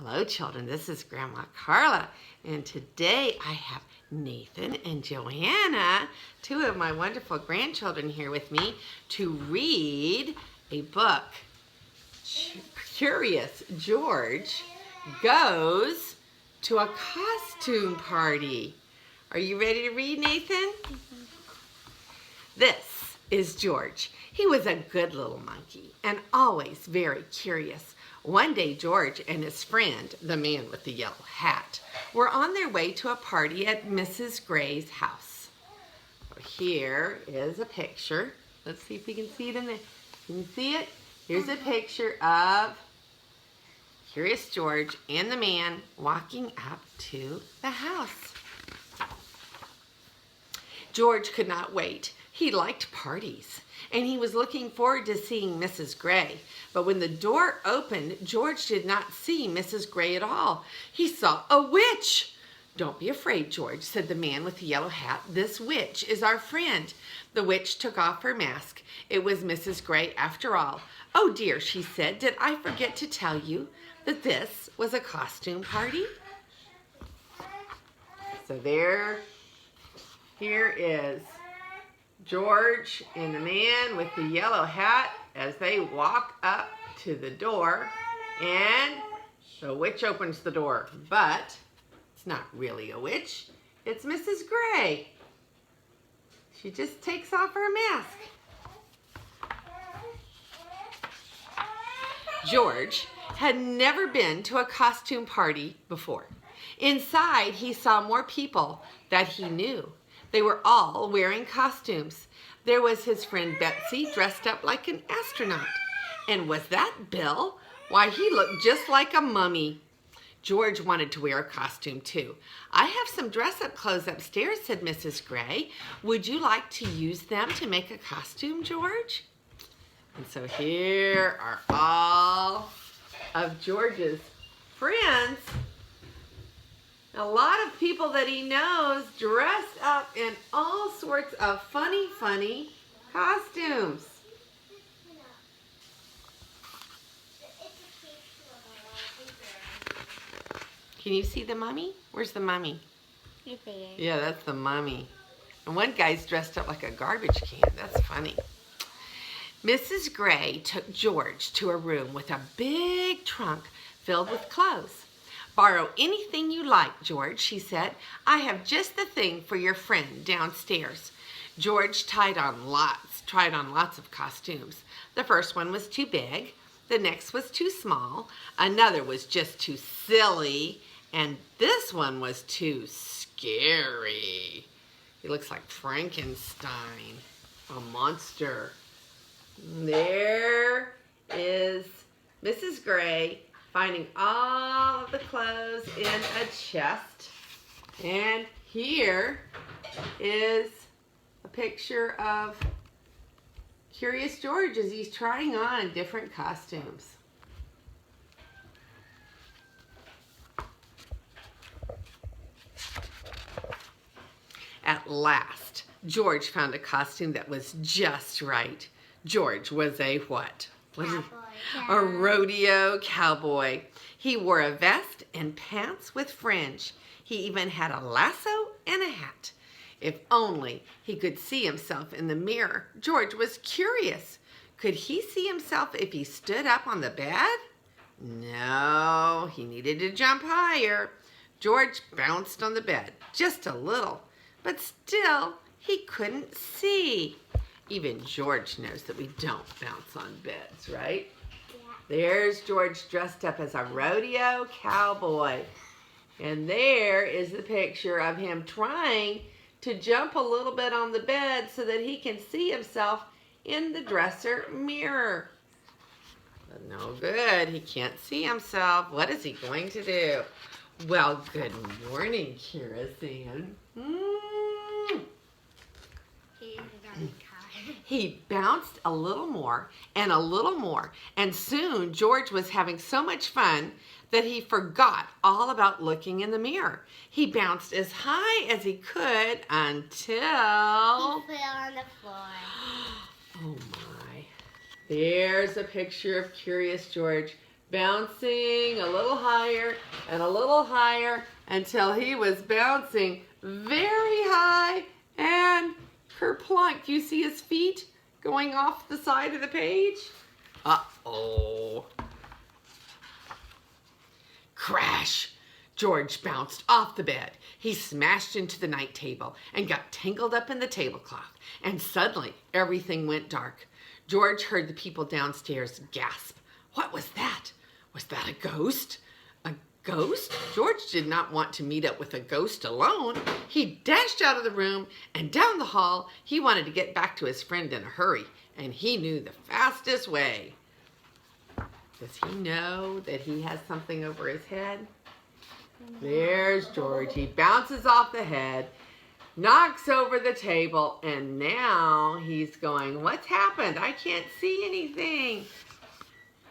Hello children, this is Grandma Carla, and today I have Nathan and Joanna, two of my wonderful grandchildren, here with me to read a book. Curious George Goes to a Costume Party. Are you ready to read, Nathan? This is George. He was a good little monkey and always very curious. One day, George and his friend, the man with the yellow hat, were on their way to a party at Mrs. Gray's house. Here is a picture. Let's see if we can see it in there. Can you see it? Here's a picture of Curious George and the man walking up to the house. George could not wait. He liked parties, and he was looking forward to seeing Mrs. Gray. But when the door opened, George did not see Mrs. Gray at all. He saw a witch. "Don't be afraid, George," said the man with the yellow hat. "This witch is our friend." The witch took off her mask. It was Mrs. Gray after all. "Oh dear," she said, "did I forget to tell you that this was a costume party?" So here is George and the man with the yellow hat as they walk up to the door, and the witch opens the door, but it's not really a witch. It's Mrs. Gray. She just takes off her mask. George had never been to a costume party before. Inside, he saw more people that he knew. They were all wearing costumes. There was his friend Betsy, dressed up like an astronaut. And was that Bill? Why, he looked just like a mummy. George wanted to wear a costume too. "I have some dress-up clothes upstairs," said Mrs. Gray. "Would you like to use them to make a costume, George?" And so here are all of George's friends. A lot of people that he knows dressed up in all sorts of funny costumes. Can you see the mummy? Where's the mummy? Right there. Yeah, that's the mummy. And one guy's dressed up like a garbage can. That's funny. Mrs. Gray took George to a room with a big trunk filled with clothes. "Borrow anything you like, George," she said. "I have just the thing for your friend downstairs." George tried on lots of costumes. The first one was too big. The next was too small. Another was just too silly. And this one was too scary. He looks like Frankenstein, a monster. There is Mrs. Gray finding all of the clothes in a chest. And here is a picture of Curious George as he's trying on different costumes. At last, George found a costume that was just right. George was a what? A rodeo cowboy. He wore a vest and pants with fringe. He even had a lasso and a hat. If only he could see himself in the mirror. George was curious. Could he see himself if he stood up on the bed? No, he needed to jump higher. George bounced on the bed, just a little, but still he couldn't see. Even George knows that we don't bounce on beds, right? Yeah. There's George dressed up as a rodeo cowboy. And there is the picture of him trying to jump a little bit on the bed so that he can see himself in the dresser mirror. But no good, he can't see himself. What is he going to do? Well, good morning, Kerosene. He bounced a little more, and soon George was having so much fun that he forgot all about looking in the mirror. He bounced as high as he could until... He fell on the floor. Oh my. There's a picture of Curious George bouncing a little higher and a little higher until he was bouncing very high and kerplunk. Do you see his feet going off the side of the page? Uh-oh. Crash! George bounced off the bed. He smashed into the night table and got tangled up in the tablecloth. And suddenly, everything went dark. George heard the people downstairs gasp. What was that? Was that a ghost? A ghost? George did not want to meet up with a ghost alone. He dashed out of the room and down the hall. He wanted to get back to his friend in a hurry, and he knew the fastest way. Does he know that he has something over his head? There's George. He bounces off the head, knocks over the table, and now he's going, what's happened? I can't see anything.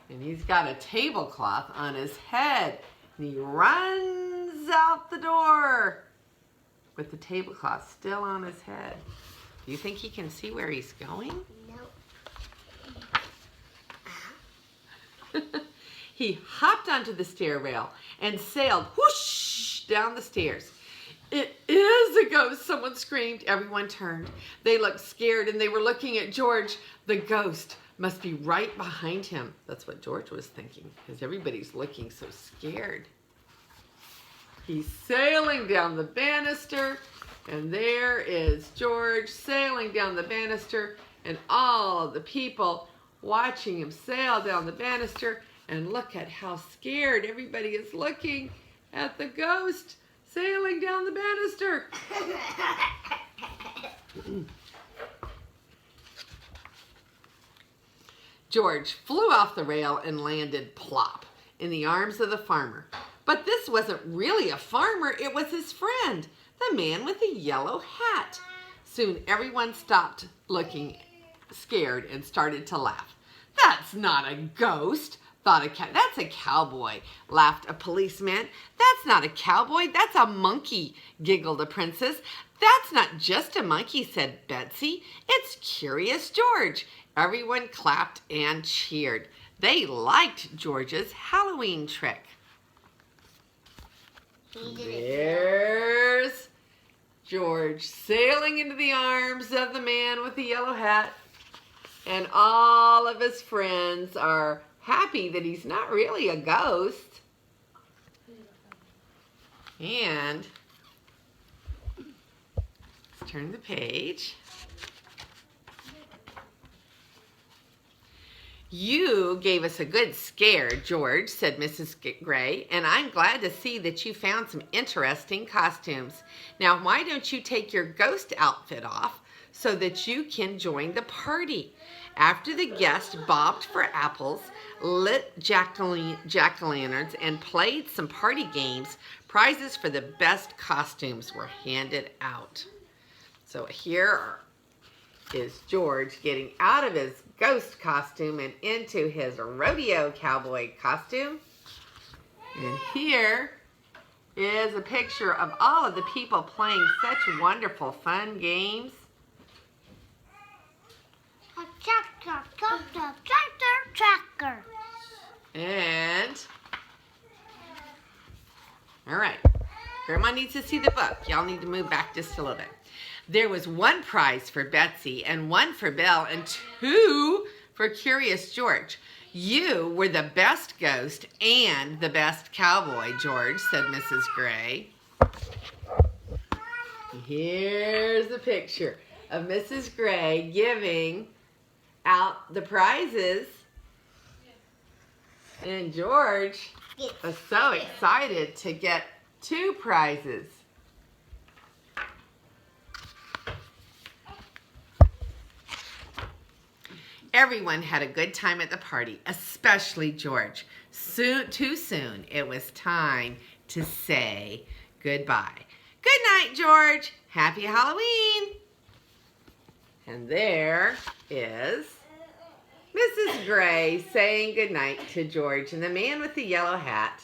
And he's got a tablecloth on his head, and he runs out the door with the tablecloth still on his head. Do you think he can see where he's going? No. He hopped onto the stair rail and sailed whoosh down the stairs. It is a ghost, someone screamed. Everyone turned. They looked scared and they were looking at George. The ghost must be right behind him. That's what George was thinking because everybody's looking so scared. He's sailing down the banister, and there is George sailing down the banister, and all of the people watching him sail down the banister. And look at how scared everybody is looking at the ghost sailing down the banister. George flew off the rail and landed plop in the arms of the farmer. But this wasn't really a farmer, it was his friend, the man with the yellow hat. Soon everyone stopped looking scared and started to laugh. That's not a ghost, thought a cat. That's a cowboy, laughed a policeman. That's not a cowboy, that's a monkey, giggled a princess. That's not just a monkey, said Betsy. It's Curious George. Everyone clapped and cheered. They liked George's Halloween trick. There's George sailing into the arms of the man with the yellow hat. And all of his friends are happy that he's not really a ghost. And let's turn the page. You gave us a good scare, George, said Mrs. Gray, and I'm glad to see that you found some interesting costumes. Now, why don't you take your ghost outfit off so that you can join the party? After the guests bobbed for apples, lit jack-o'-lanterns, and played some party games, prizes for the best costumes were handed out. So here is George getting out of his ghost costume and into his rodeo cowboy costume. And here is a picture of all of the people playing such wonderful fun games. Tractor. And, all right, Grandma needs to see the book. Y'all need to move back just a little bit. There was one prize for Betsy and one for Belle and two for Curious George. You were the best ghost and the best cowboy, George, said Mrs. Gray. Here's a picture of Mrs. Gray giving out the prizes. And George was so excited to get two prizes. Everyone had a good time at the party, especially George. Too soon, it was time to say goodbye. Good night, George. Happy Halloween. And there is Mrs. Gray saying goodnight to George and the man with the yellow hat.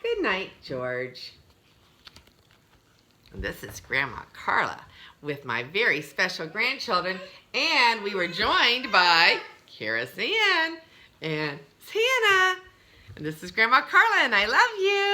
Good night, George. And this is Grandma Carla with my very special grandchildren, and we were joined by Kara Ann and Santa. And this is Grandma Carla, and I love you.